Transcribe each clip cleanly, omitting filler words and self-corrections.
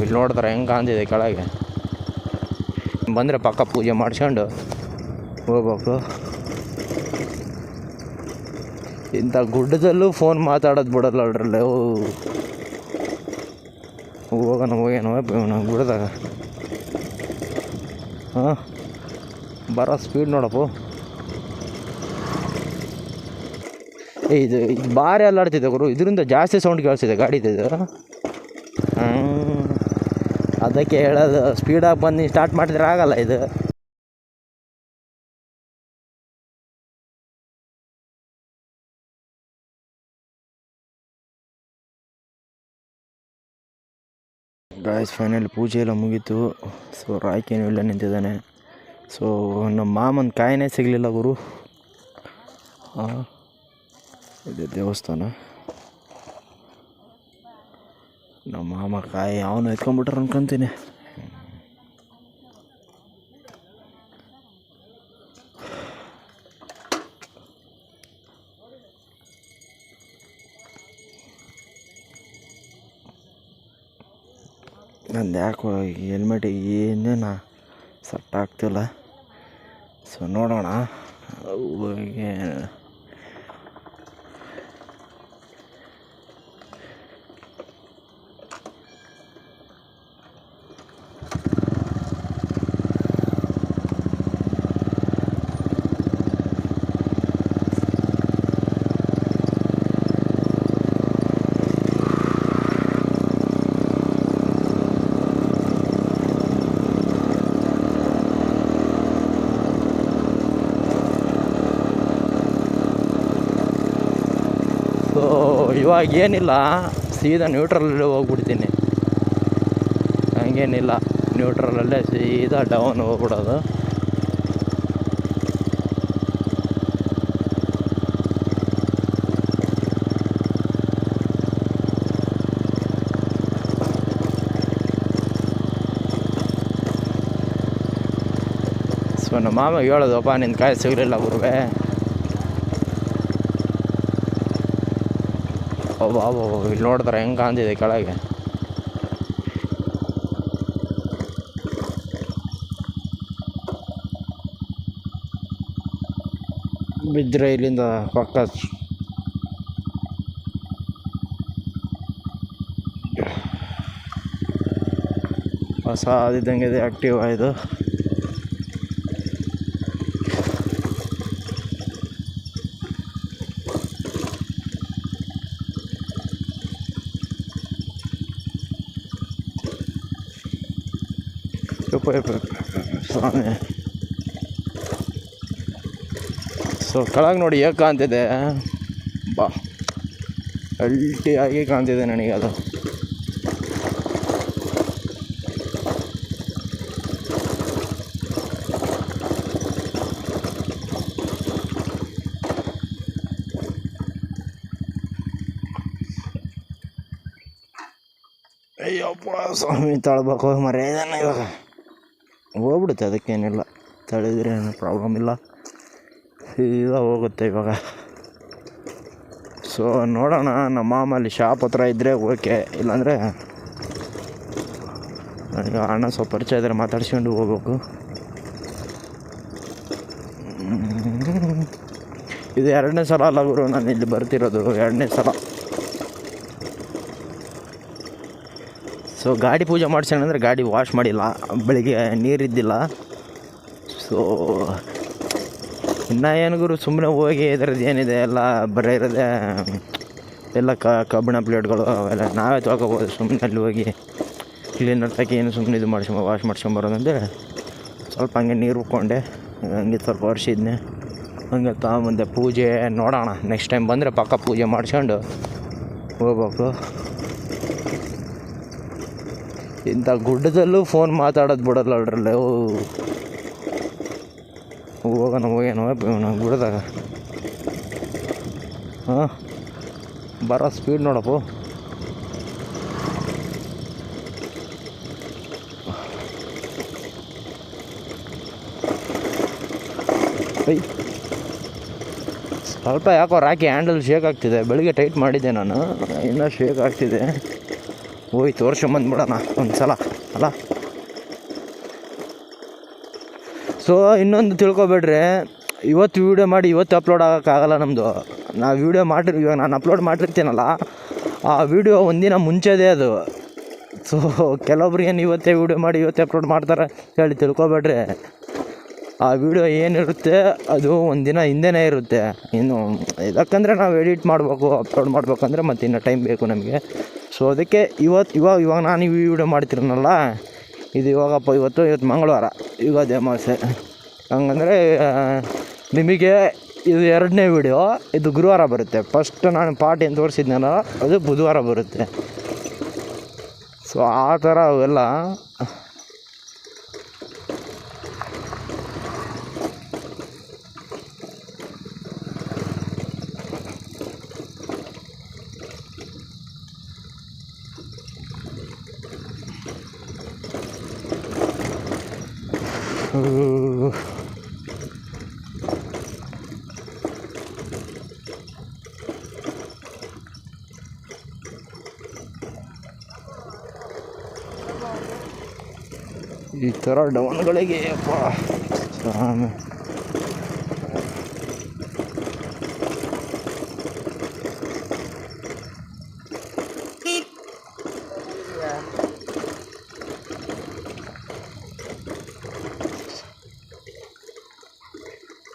ಇಲ್ಲಿ ನೋಡಿದ್ರೆ ಹೆಂಗೆ ಕಾಣ್ತಿದೆ ಕೆಳಗೆ. ಬಂದರೆ ಪಕ್ಕ ಪೂಜೆ ಮಾಡ್ಸ್ಕೊಂಡು ಹೋಗ್ಬೇಕು. ಇಂಥ ಗುಡ್ಡದಲ್ಲೂ ಫೋನ್ ಮಾತಾಡೋದು ಬಿಡೋಲ್ಲ ಅಲ್ರಲ್ಲೇ. ಹೋಗೋಣ ಗುಡ್ಡದಾಗ. ಹಾಂ, ಬರೋ ಸ್ಪೀಡ್ ನೋಡಪ್ಪ. ಇದು ಭಾರಿ ಅಲ್ಲಾಡ್ತಿದೆ ಗುರು. ಇದರಿಂದ ಜಾಸ್ತಿ ಸೌಂಡ್ ಕೇಳಿಸಿದೆ ಗಾಡಿದು. ಅದಕ್ಕೆ ಹೇಳೋದು, ಸ್ಪೀಡಾಗಿ ಬಂದು ಸ್ಟಾರ್ಟ್ ಮಾಡಿದ್ರೆ ಆಗಲ್ಲ ಇದು. ಗಾಯ್ಸ್, ಫೈನಲ್ ಪೂಜೆ ಎಲ್ಲ ಮುಗೀತು. ಸೊ ರಾಯ್ಕೇನು ಇಲ್ಲ ನಿಂತಿದ್ದಾನೆ. ಸೊ ನಮ್ಮ ಮಾಮನ ಕಾಯಿನೇ ಸಿಗಲಿಲ್ಲ ಗುರು. ಇದು ದೇವಸ್ಥಾನ. ನಮ್ಮ ಮಾಮ ಕಾಯಿ ಅವನು ಎತ್ಕೊಂಡ್ಬಿಟ್ರೆ ಅನ್ಕೊಂತೀನಿ. ನಂದು ಯಾಕೋ ಹೆಲ್ಮೆಟಿಗೆ ಏನೇನು ಸೆಟ್ ಆಗ್ತಿಲ್ಲ. ಸೊ ನೋಡೋಣ. ಇವಾಗ ಏನಿಲ್ಲ, ಸೀದಾ ನ್ಯೂಟ್ರಲಲ್ಲೇ ಹೋಗ್ಬಿಡ್ತೀನಿ. ಹಂಗೇನಿಲ್ಲ, ನ್ಯೂಟ್ರಲಲ್ಲೇ ಸೀದಾ ಡೌನ್ ಹೋಗ್ಬಿಡೋದು. ಸೊ ನಮ್ಮ ಮಾಮ ಹೇಳೋದಪ್ಪ, ನಿನ್ನ ಕಾಯಿ ಸಿಗಲಿಲ್ಲ ಗುರುವೆ. ಇಲ್ಲಿ ನೋಡಿದ್ರೆ ಹೆಂಗೆ ಕಾಣ್ತಿದೆ ಕೆಳಗೆ. ಬಿದ್ದರೆ ಇಲ್ಲಿಂದ ಪಕ್ಕ ಹೊಸ ಆದಿದ್ದಂಗೆ ಇದೆ, ಆ್ಯಕ್ಟಿವ್ ಆಯಿತು. ಸ್ವಾಮಿ. ಸೊ ಕೆಳಗೆ ನೋಡಿ ಹೇಗೆ ಕಾಣ್ತಿದೆ. ಬಾ, ಅಲ್ಟಿಯಾಗಿ ಕಾಣ್ತಿದೆ ನನಗೆ ಅದು. ಅಯ್ಯಪ್ಪ ಸ್ವಾಮಿ, ತಳ್ಬೇಕು ಮರ್ಯಾದನ. ಇವಾಗ ಹೋಗ್ಬಿಡುತ್ತೆ, ಅದಕ್ಕೇನಿಲ್ಲ. ತಳಿದ್ರೆ ಏನು ಪ್ರಾಬ್ಲಮ್ ಇಲ್ಲ, ಸೀದಾ ಹೋಗುತ್ತೆ ಇವಾಗ. ಸೊ ನೋಡೋಣ. ನಮ್ಮ ಮಾಮಲ್ಲಿ ಶಾಪ್ ಹತ್ರ ಇದ್ದರೆ ಓಕೆ, ಇಲ್ಲಾಂದರೆ ನನಗೆ ಅಣ್ಣ ಸ್ವಲ್ಪ ಪರಿಚಯ ಇದ್ದರೆ ಮಾತಾಡ್ಸ್ಕೊಂಡು ಹೋಗ್ಬೇಕು. ಇದು 2ನೇ ಸಲ ಅಲ್ಲ ಗುರು ನಾನು ಇಲ್ಲಿ ಬರ್ತಿರೋದು, 2ನೇ ಸಲ. ಸೊ ಗಾಡಿ ಪೂಜೆ ಮಾಡ್ಸೋಣಂದರೆ ಗಾಡಿ ವಾಶ್ ಮಾಡಿಲ್ಲ, ಬೆಳಿಗ್ಗೆ ನೀರಿದ್ದಿಲ್ಲ. ಸೊ ಇನ್ನು ಏನು ಗುರು, ಸುಮ್ಮನೆ ಹೋಗಿ ಇದರದ್ದು ಏನಿದೆ ಎಲ್ಲ ಬರೀ ಇರೋದೇ ಎಲ್ಲ ಕಬ್ಬಿಣ ಪ್ಲೇಟ್ಗಳು ಅವೆಲ್ಲ ನಾವೇ ತೊಳ್ಕೊಬೋದು. ಸುಮ್ಮನೆ ಅಲ್ಲಿ ಹೋಗಿ ಕ್ಲೀನರ್ ತಗಿ ಏನು ಸುಮ್ಮನೆ ಇದು ವಾಶ್ ಮಾಡ್ಸ್ಕೊಂಬರೋದಂದರೆ ಸ್ವಲ್ಪ ಹಂಗೆ ನೀರು ಉಕ್ಕೊಂಡೆ, ಹಂಗೆ ಸ್ವಲ್ಪ ವರ್ಷಿದ್ನೆ, ಹಂಗೆ ತಗೊಂಬಂದೆ. ಪೂಜೆ ನೋಡೋಣ, ನೆಕ್ಸ್ಟ್ ಟೈಮ್ ಬಂದರೆ ಪಕ್ಕ ಪೂಜೆ ಮಾಡ್ಸ್ಕೊಂಡು ಹೋಗ್ಬೇಕು. ಇಂಥ ಗುಡ್ಡದಲ್ಲೂ ಫೋನ್ ಮಾತಾಡೋದು ಬಿಡೋಲ್ಲ ಅಲ್ರಲ್ಲೇ. ಹೋಗೋಣ ಗುಡ್ಡದಾಗ. ಹಾಂ, ಬರೋ ಸ್ಪೀಡ್ ನೋಡಪ್ಪ. ಸ್ವಲ್ಪ ಯಾಕೋ ರಾಕಿ ಹ್ಯಾಂಡಲ್ ಶೇಕ್ ಆಗ್ತಿದೆ. ಬೆಳಿಗ್ಗೆ ಟೈಟ್ ಮಾಡಿದ್ದೆ ನಾನು, ಇನ್ನೂ ಶೇಕ್ ಆಗ್ತಿದೆ. ಹೋಗಿ ತೋರ್ಸ್ಕೊಂಬಂದ್ಬಿಡೋಣ ಒಂದು ಸಲ ಅಲ್ಲ. ಸೊ ಇನ್ನೊಂದು ತಿಳ್ಕೊಬೇಡ್ರಿ, ಇವತ್ತು ವೀಡಿಯೋ ಮಾಡಿ ಇವತ್ತು ಅಪ್ಲೋಡ್ ಆಗೋಕ್ಕಾಗಲ್ಲ ನಮ್ಮದು. ನಾವು ವೀಡಿಯೋ ಇವಾಗ ನಾನು ಅಪ್ಲೋಡ್ ಮಾಡಿರ್ತೀನಲ್ಲ, ಆ ವೀಡಿಯೋ ಒಂದಿನ ಮುಂಚೆದೇ ಅದು. ಸೊ ಕೆಲವೊಬ್ರಿಗೇನು ಇವತ್ತೇ ವೀಡಿಯೋ ಮಾಡಿ ಇವತ್ತೇ ಅಪ್ಲೋಡ್ ಮಾಡ್ತಾರೆ ಹೇಳಿ ತಿಳ್ಕೊಬೇಡ್ರಿ. ಆ ವಿಡಿಯೋ ಏನಿರುತ್ತೆ ಅದು ಒಂದಿನ ಹಿಂದೆನೇ ಇರುತ್ತೆ. ಇನ್ನು ಯಾಕಂದರೆ ನಾವು ಎಡಿಟ್ ಮಾಡಬೇಕು, ಅಪ್ಲೋಡ್ ಮಾಡಬೇಕಂದ್ರೆ ಮತ್ತು ಇನ್ನೂ ಟೈಮ್ ಬೇಕು ನಮಗೆ. ಸೊ ಅದಕ್ಕೆ ಇವಾಗ ನಾನು ಈ ವಿಡಿಯೋ ಮಾಡ್ತಿರೋನಲ್ಲ, ಇದು ಇವತ್ತು ಮಂಗಳವಾರ, ಯುಗಾದಿ ಅಮಾವಾಸ್ಯೆ. ಹಂಗಂದರೆ ನಿಮಗೆ ಇದು 2ನೇ ವಿಡಿಯೋ, ಇದು ಗುರುವಾರ ಬರುತ್ತೆ. ಫಸ್ಟ್ ನಾನು ಪಾರ್ಟ್ ಏನು ತೋರಿಸಿದ್ನಲ್ಲ ಅದು ಬುಧವಾರ ಬರುತ್ತೆ. ಸೊ ಆ ಥರ ಅವೆಲ್ಲ ಈ ಥರ ಡೌನ್ಗಳಿಗೆ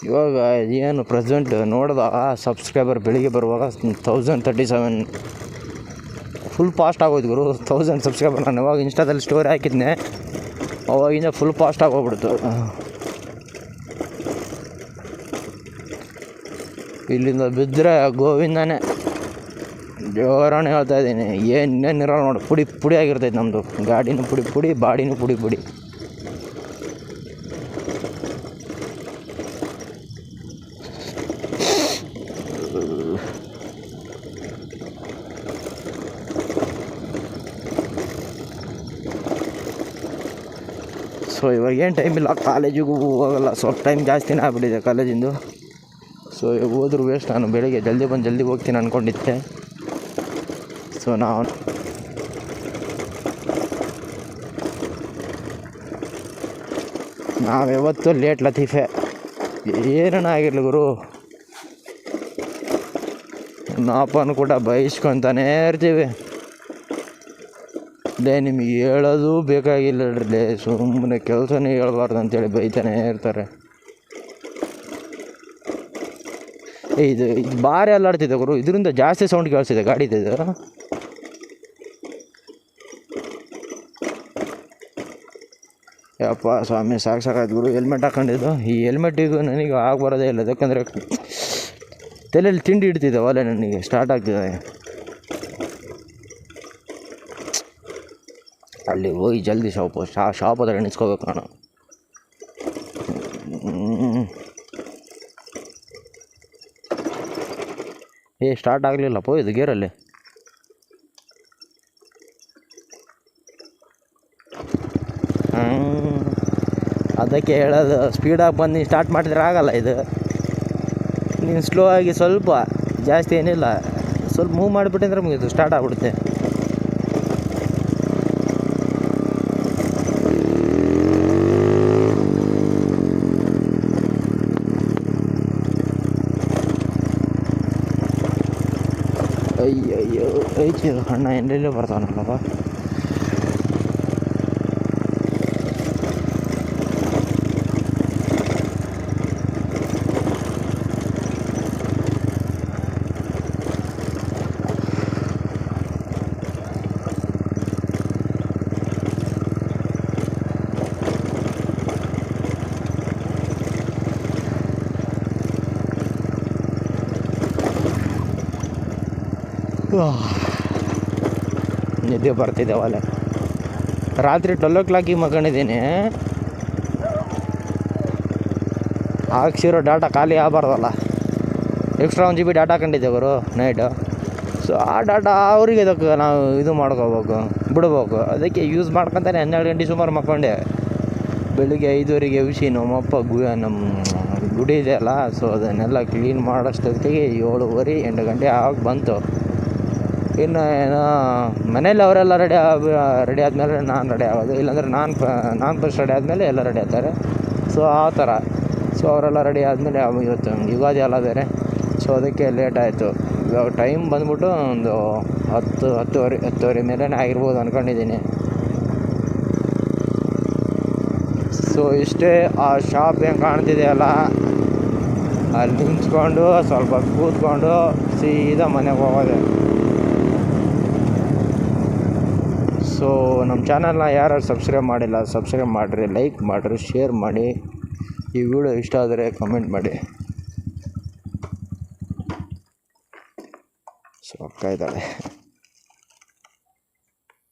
ಇವಾಗ ಏನು ಪ್ರೆಸೆಂಟ್ ನೋಡಿದಾಗ ಸಬ್ಸ್ಕ್ರೈಬರ್ ಬೆಳಿಗ್ಗೆ ಬರುವಾಗ 1037 ಫುಲ್ ಫಾಸ್ಟ್ ಆಗೋಯ್ತು ಗುರು. 1000 ಸಬ್ಸ್ಕ್ರೈಬರ್ ನಾನು ಇವಾಗ ಇನ್ಸ್ಟಾದಲ್ಲಿ ಸ್ಟೋರಿ ಹಾಕಿದ್ನೆ, ಅವಾಗಿಂದ ಫುಲ್ ಫಾಸ್ಟ್ ಆಗೋಗ್ಬಿಡ್ತು. ಇಲ್ಲಿಂದ ಬಿದ್ದರೆ ಗೋವಿಂದನೇ ಜೋರಾನೆ ಹೇಳ್ತಾ ಇದ್ದೀನಿ. ಏನೇನಿರಲ್ಲ ನೋಡಿ, ಪುಡಿ ಆಗಿರ್ತೈತೆ ನಮ್ಮದು. ಗಾಡಿನೂ ಪುಡಿ, ಬಾಡಿನೂ ಪುಡಿ. ಸೊ ಇವಾಗ ಏನು ಟೈಮ್ ಇಲ್ಲ, ಕಾಲೇಜಿಗೂ ಹೋಗಲ್ಲ. ಸ್ವಲ್ಪ ಟೈಮ್ ಜಾಸ್ತಿನೇ ಆಗ್ಬಿಟ್ಟಿದೆ ಕಾಲೇಜಿಂದು. ಸೊ ಇವಾಗ ಹೋದ್ರೂ ವೇಸ್ಟ್. ನಾನು ಬೆಳಿಗ್ಗೆ ಜಲ್ದಿ ಹೋಗ್ತೀನಿ ಅಂದ್ಕೊಂಡಿದ್ದೆ. ಸೊ ನಾವ್ಯಾವತ್ತೂ ಲೇಟ್ ಲತೀಫೆ, ಏನನ್ನ ಆಗಿರಲಿ ಗುರು. ನಾಪನ್ನು ಕೂಡ ಬಯಸ್ಕೊತಾನೇ ಇರ್ತೀವಿ. ನಿಮಗೆ ಹೇಳೋದು ಬೇಕಾಗಿಲ್ಲ ರೀ, ಸುಮ್ಮನೆ ಕೆಲಸನೇ ಹೇಳ್ಬಾರ್ದು ಅಂತೇಳಿ ಬೈತಾನೇ ಇರ್ತಾರೆ. ಇದು ಭಾರಿ ಅಲ್ಲಾಡ್ತಿದೆ ಗುರು, ಇದರಿಂದ ಜಾಸ್ತಿ ಸೌಂಡ್ ಕೇಳಿಸಿದೆ ಗಾಡಿದು. ಯಪ್ಪ ಸ್ವಾಮಿ ಸಾಕಾಯ್ತು ಗುರು. ಹೆಲ್ಮೆಟ್ ಹಾಕೊಂಡಿದ್ದು, ಈ ಹೆಲ್ಮೆಟ್ಟಿಗೂ ನನಗೆ ಆಗ್ಬರೋದೇ ಇಲ್ಲ. ಯಾಕಂದರೆ ತಲೆಯಲ್ಲಿ ತಿಂಡಿ ಇಡ್ತಿದ್ದೆ, ಒಲೆ ನನಗೆ ಸ್ಟಾರ್ಟ್ ಆಗ್ತಿದೆ. ಅಲ್ಲಿ ಹೋಗಿ ಜಲ್ದಿ ಶಾಪ್ ಹತ್ರ ಎಣಿಸ್ಕೋಬೇಕು ನಾನು. ಸ್ಟಾರ್ಟ್ ಆಗಲಿಲ್ಲಪ್ಪ ಇದು ಗೇರಲ್ಲಿ. ಅದಕ್ಕೆ ಹೇಳೋದು, ಸ್ಪೀಡಾಗಿ ಬಂದು ನೀನು ಸ್ಟಾರ್ಟ್ ಮಾಡಿದ್ರೆ ಆಗಲ್ಲ ಇದು. ನೀನು ಸ್ಲೋ ಆಗಿ ಸ್ವಲ್ಪ, ಜಾಸ್ತಿ ಏನಿಲ್ಲ, ಸ್ವಲ್ಪ ಮೂವ್ ಮಾಡಿಬಿಟ್ಟಿದ್ರೆ ಮುಗಿತು, ಸ್ಟಾರ್ಟ್ ಆಗ್ಬಿಡುತ್ತೆ. ಅಯ್ಯಯ್ಯೋ ಐತಿ ಅಣ್ಣ, ಎಲ್ಲೆಲ್ಲೋ ಬರ್ತಾವನಲ್ಲಪ್ಪ. ನಿದ್ದೆ ಬರ್ತಿದ್ದೆ ಅವಾಗಲೇ. ರಾತ್ರಿ 12 o'clock ಮಲ್ಕೊಂಡಿದ್ದೀನಿ. ಹಾಕ್ಸಿರೋ ಡಾಟಾ ಖಾಲಿ ಆಗಬಾರ್ದಲ್ಲ, ಎಕ್ಸ್ಟ್ರಾ 1 GB ಡಾಟಾ ಹಾಕೊಂಡಿದ್ದೆ ಗುರು ನೈಟು. ಸೊ ಆ ಡಾಟಾ ಅವರಿಗೆ ಇದಕ್ಕೆ ನಾವು ಇದು ಮಾಡ್ಕೋಬೇಕು, ಬಿಡ್ಬೇಕು. ಅದಕ್ಕೆ ಯೂಸ್ ಮಾಡ್ಕೊತಾನೆ 12 ಗಂಟೆ ಸುಮಾರು ಮಲ್ಕೊಂಡೆ. ಬೆಳಿಗ್ಗೆ 5:30 ಎಬ್ಬಿಸಿ ನಮ್ಮಪ್ಪ ನಮ್ಮ ಗುಡಿ ಇದೆ ಅಲ್ಲ, ಸೊ ಅದನ್ನೆಲ್ಲ ಕ್ಲೀನ್ ಮಾಡೋಷ್ಟೊತ್ತಿಗೆ 7:30 8 ಗಂಟೆ ಆಗಿ ಬಂತು. ಇನ್ನು ಏನೋ ಮನೇಲಿ ಅವರೆಲ್ಲ ರೆಡಿ ಆದಮೇಲೆ ನಾನು ರೆಡಿ ಆಗೋದು, ಇಲ್ಲಾಂದರೆ ನಾನು ಫಸ್ಟ್ ರೆಡಿ ಆದಮೇಲೆ ಎಲ್ಲ ರೆಡಿ ಆಗ್ತಾರೆ. ಸೊ ಆ ಥರ. ಸೊ ಅವರೆಲ್ಲ ರೆಡಿ ಆದಮೇಲೆ ಇವತ್ತು ಯುಗಾದಿ ಎಲ್ಲ ಬೇರೆ, ಸೊ ಅದಕ್ಕೆ ಲೇಟ್ ಆಯಿತು. ಇವಾಗ ಟೈಮ್ ಬಂದ್ಬಿಟ್ಟು ಒಂದು 10 ಮೇಲೇ ಆಗಿರ್ಬೋದು ಅಂದ್ಕೊಂಡಿದ್ದೀನಿ. ಸೊ ಇಷ್ಟೇ. ಆ ಶಾಪ್ ಏನು ಕಾಣ್ತಿದೆಯಲ್ಲ, ಅಲ್ಲಿ ನಿಂತ್ಕೊಂಡು ಸ್ವಲ್ಪ ಕೂತ್ಕೊಂಡು ಸೀದಾ ಮನೆಗೆ ಹೋಗೋದೆ. ಸೊ ನಮ್ಮ ಚಾನಲ್ನ ಯಾರು ಸಬ್ಸ್ಕ್ರೈಬ್ ಮಾಡಿಲ್ಲ, ಸಬ್ಸ್ಕ್ರೈಬ್ ಮಾಡಿರಿ, ಲೈಕ್ ಮಾಡಿರಿ, ಶೇರ್ ಮಾಡಿ. ಈ ವಿಡಿಯೋ ಇಷ್ಟ ಆದರೆ ಕಮೆಂಟ್ ಮಾಡಿ. ಸೊ ಅಕ್ಕ ಇದ್ದಾಳೆ.